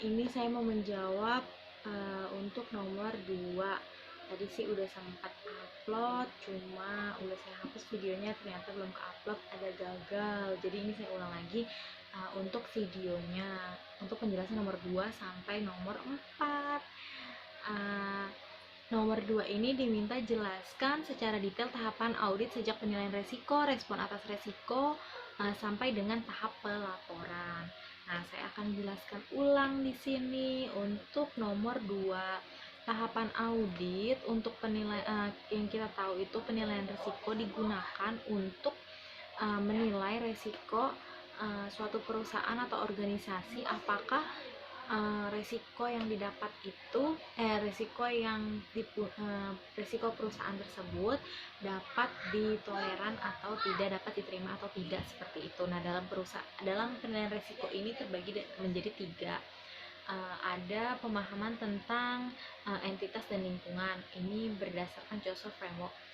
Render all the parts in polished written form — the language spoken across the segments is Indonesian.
Ini saya mau menjawab untuk nomor 2. Tadi sih udah sempat upload, cuma udah saya hapus videonya, ternyata belum ke-upload, ada gagal. Jadi ini saya ulang lagi untuk videonya, untuk penjelasan nomor 2 sampai nomor 4. Uh, Nomor 2 ini diminta jelaskan secara detail tahapan audit sejak penilaian resiko, respon atas resiko, sampai dengan tahap pelaporan. Nah, saya akan jelaskan ulang di sini untuk nomor 2. Tahapan audit untuk penilaian yang kita tahu itu penilaian resiko digunakan untuk menilai resiko suatu perusahaan atau organisasi, apakah resiko yang didapat itu resiko perusahaan tersebut dapat ditoleran atau tidak, dapat diterima atau tidak, seperti itu. Nah, dalam penilaian resiko ini terbagi menjadi 3. Ada pemahaman tentang entitas dan lingkungan. Ini berdasarkan Joseph Framework.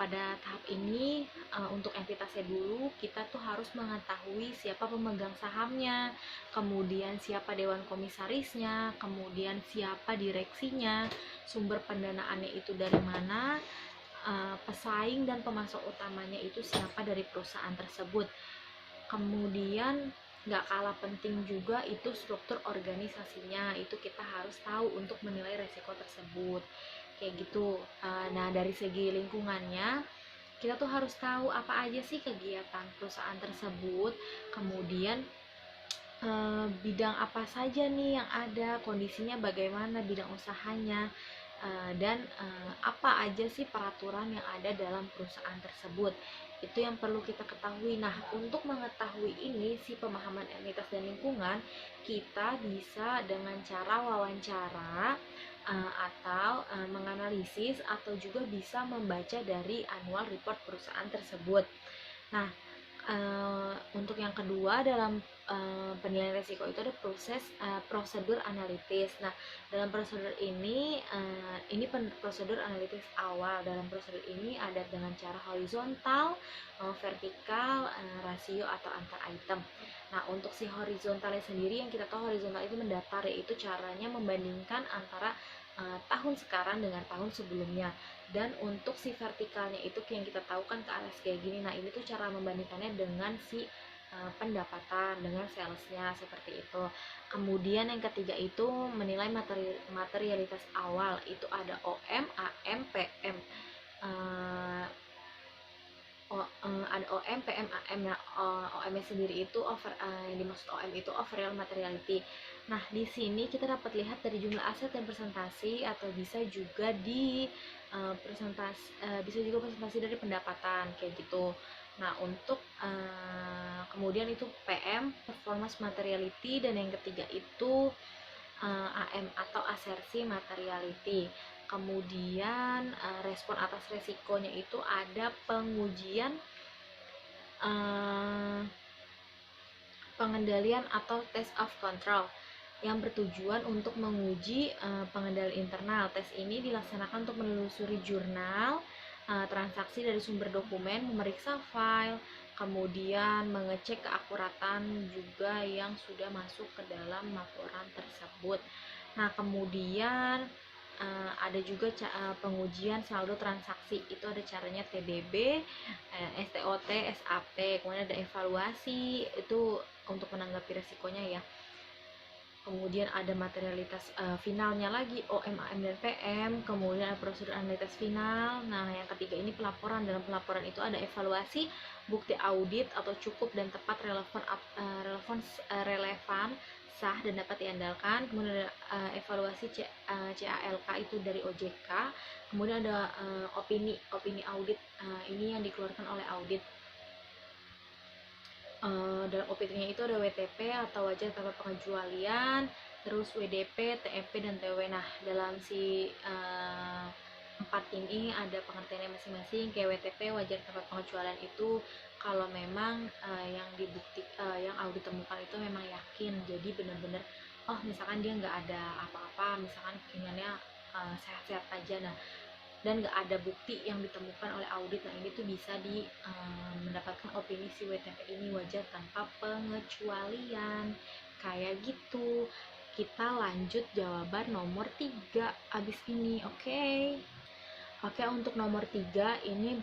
Pada tahap ini, untuk entitasnya dulu, kita tuh harus mengetahui siapa pemegang sahamnya, kemudian siapa dewan komisarisnya, kemudian siapa direksinya, sumber pendanaannya itu dari mana, pesaing dan pemasok utamanya itu siapa dari perusahaan tersebut. Kemudian gak kalah penting juga itu struktur organisasinya, itu kita harus tahu untuk menilai resiko tersebut, kayak gitu. Nah, dari segi lingkungannya, kita tuh harus tahu apa aja sih kegiatan perusahaan tersebut, kemudian bidang apa saja nih yang ada, kondisinya bagaimana bidang usahanya, dan apa aja sih peraturan yang ada dalam perusahaan tersebut. Itu yang perlu kita ketahui. Nah, untuk mengetahui ini, si pemahaman entitas dan lingkungan, kita bisa dengan cara wawancara, atau menganalisis, atau juga bisa membaca dari annual report perusahaan tersebut. Nah, untuk yang kedua, dalam penilaian risiko itu ada prosedur analitis. Nah, dalam prosedur ini prosedur analitis awal. Dalam prosedur ini ada dengan cara horizontal, vertikal, rasio atau antar item. Nah, untuk si horizontalnya sendiri, yang kita tahu horizontal itu mendatar, yaitu caranya membandingkan antara tahun sekarang dengan tahun sebelumnya. Dan untuk si vertikalnya itu yang kita tahu kan ke atas kayak gini. Nah, ini tuh cara membandingkannya dengan si pendapatan, dengan salesnya, seperti itu. Kemudian yang ketiga itu menilai materialitas awal, itu ada OM, AM, PM. Ada OM, PM, AM. Nah, OM sendiri itu yang dimaksud OM itu overall materiality. Nah, di sini kita dapat lihat dari jumlah aset dan presentasi, atau bisa juga presentasi dari pendapatan, kayak gitu. Nah, untuk kemudian itu PM, performance materiality, dan yang ketiga itu AM atau asersi materiality. Kemudian respon atas resikonya itu ada pengujian pengendalian atau test of control yang bertujuan untuk menguji pengendalian internal. Tes ini dilaksanakan untuk menelusuri jurnal transaksi dari sumber dokumen, memeriksa file, kemudian mengecek keakuratan juga yang sudah masuk ke dalam laporan tersebut. Nah, kemudian ada juga pengujian saldo transaksi, itu ada caranya TDB, STOT, SAP. Kemudian ada evaluasi, itu untuk menanggapi resikonya ya. Kemudian ada materialitas finalnya lagi, OM, AM, dan PM. Kemudian ada prosedur analitas final. Nah, yang ketiga ini pelaporan. Dalam pelaporan itu ada evaluasi, bukti audit atau cukup dan tepat, relevan, sah, dan dapat diandalkan. Kemudian ada evaluasi CALK, itu dari OJK. Kemudian ada opini audit, ini yang dikeluarkan oleh audit. Dalam opininya itu ada WTP atau wajar tanpa pengecualian, terus WDP, TMP, dan TW. Nah, dalam si 4 ini ada pengertiannya masing-masing. Kayak WTP, wajar tanpa pengecualian, itu kalau memang yang audit temukan itu memang yakin, jadi benar-benar misalkan dia nggak ada apa-apa, misalkan keinginannya sehat-sehat aja, nah, dan nggak ada bukti yang ditemukan oleh audit. Nah, ini tuh bisa mendapatkan opini si WTP ini, wajar tanpa pengecualian, kayak gitu. Kita lanjut jawaban nomor 3 abis ini. Oke, untuk nomor 3 ini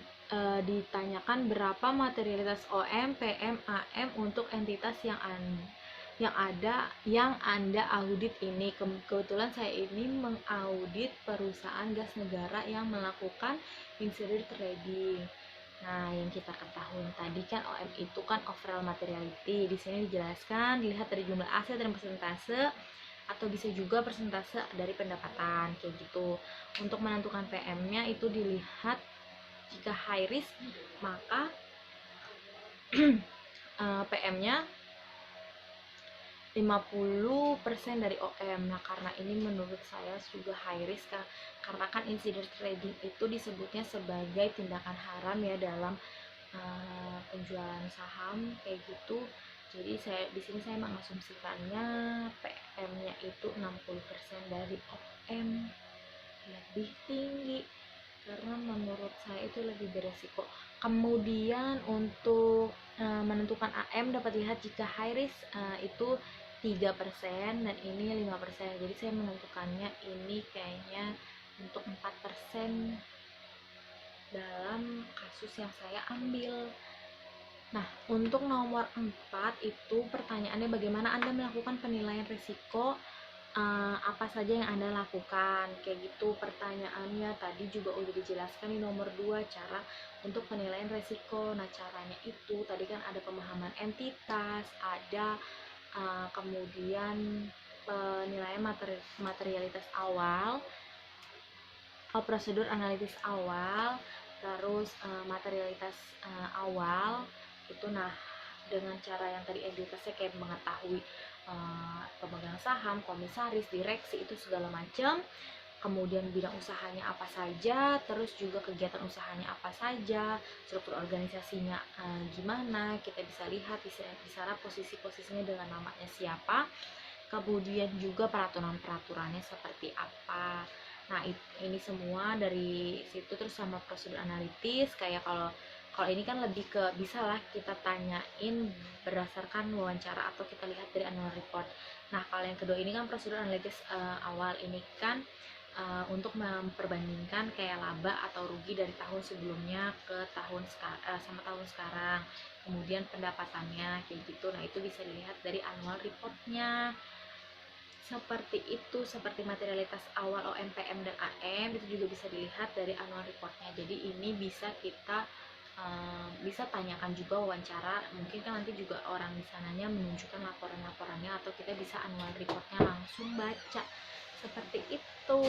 ditanyakan berapa materialitas OM, PM, AM untuk entitas yang Anda audit ini. Kebetulan saya ini mengaudit perusahaan gas negara yang melakukan insider trading. Nah, yang kita ketahui tadi kan OM itu kan overall materiality. Di sini dijelaskan dilihat dari jumlah aset dan persentase, atau bisa juga persentase dari pendapatan kayak gitu. Untuk menentukan PM-nya itu dilihat jika high risk maka PM-nya 50% dari OM. Nah, karena ini menurut saya juga high risk karena kan insider trading itu disebutnya sebagai tindakan haram ya dalam penjualan saham kayak gitu. Jadi di sini saya mengasumsikannya PM-nya itu 60% dari OM, lebih tinggi karena menurut saya itu lebih beresiko. Kemudian untuk menentukan AM dapat dilihat jika high risk itu 3% dan ini 5%. Jadi saya menentukannya ini kayaknya untuk 4% dalam kasus yang saya ambil. Nah, untuk nomor 4 itu pertanyaannya bagaimana Anda melakukan penilaian risiko, apa saja yang Anda lakukan, kayak gitu pertanyaannya. Tadi juga udah dijelaskan di nomor 2 cara untuk penilaian risiko. Nah, caranya itu tadi kan ada pemahaman entitas, ada kemudian penilaian materialitas awal, prosedur analitis awal, terus materialitas awal itu. Nah, dengan cara yang tadi entitasnya kayak mengetahui pemegang saham, komisaris, direksi itu segala macam, kemudian bidang usahanya apa saja, terus juga kegiatan usahanya apa saja, struktur organisasinya gimana, kita bisa lihat di sana posisi-posisinya dengan namanya siapa, kemudian juga peraturan-peraturannya seperti apa. Nah, ini semua dari situ. Terus sama prosedur analitis, kayak kalau ini kan lebih ke bisa lah kita tanyain berdasarkan wawancara atau kita lihat dari annual report. Nah, kalau yang kedua ini kan prosedur analitis awal ini kan untuk memperbandingkan kayak laba atau rugi dari tahun sebelumnya ke tahun sama tahun sekarang, kemudian pendapatannya kayak gitu. Nah, itu bisa dilihat dari annual reportnya seperti itu. Seperti materialitas awal OM, PM, dan AM itu juga bisa dilihat dari annual reportnya. Jadi ini bisa kita bisa tanyakan juga wawancara, mungkin kan nanti juga orang di sananya menunjukkan laporan-laporannya, atau kita bisa annual reportnya langsung baca seperti itu.